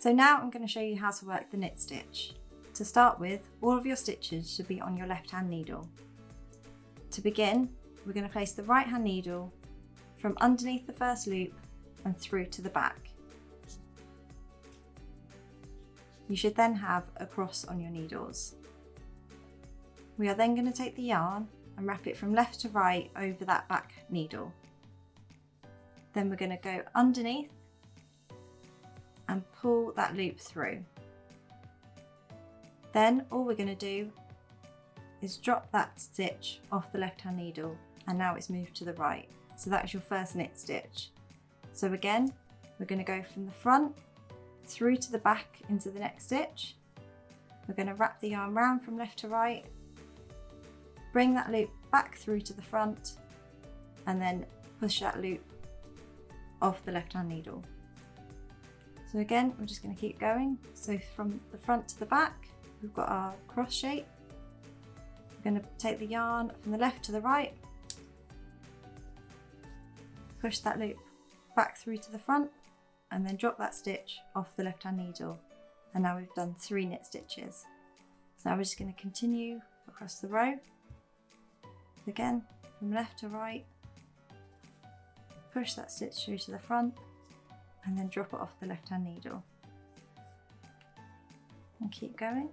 So now I'm going to show you how to work the knit stitch. To start with, all of your stitches should be on your left hand needle. To begin, we're going to place the right hand needle from underneath the first loop and through to the back. You should then have a cross on your needles. We are then going to take the yarn and wrap it from left to right over that back needle. Then we're going to go underneath and pull that loop through. Then all we're going to do is drop that stitch off the left hand needle, and now it's moved to the right. So that is your first knit stitch. So again, we're going to go from the front through to the back into the next stitch. We're going to wrap the yarn round from left to right, bring that loop back through to the front, and then push that loop off the left hand needle. So again, we're just going to keep going. So from the front to the back, we've got our cross shape. We're going to take the yarn from the left to the right, push that loop back through to the front, and then drop that stitch off the left hand needle. And now we've done 3 knit stitches. So now we're just going to continue across the row. Again, from left to right, push that stitch through to the front, and then drop it off the left hand needle. And keep going.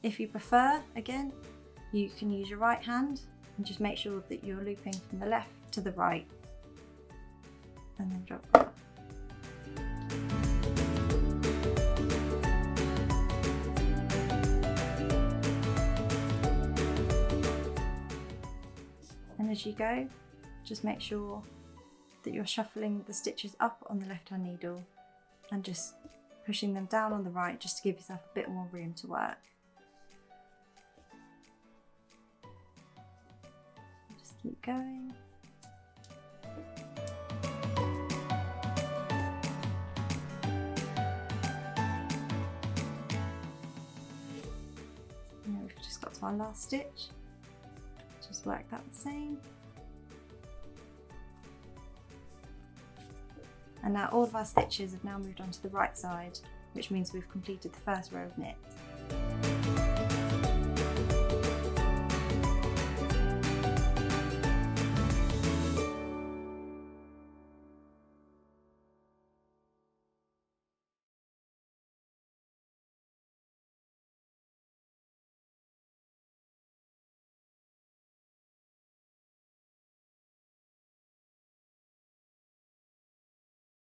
If you prefer, again, you can use your right hand and just make sure that you're looping from the left to the right, and then drop it off. And as you go, just make sure that you're shuffling the stitches up on the left hand needle and just pushing them down on the right, just to give yourself a bit more room to work. Just keep going. Now we've just got to our last stitch. Just work that the same. And now all of our stitches have now moved on to the right side, which means we've completed the first row of knits.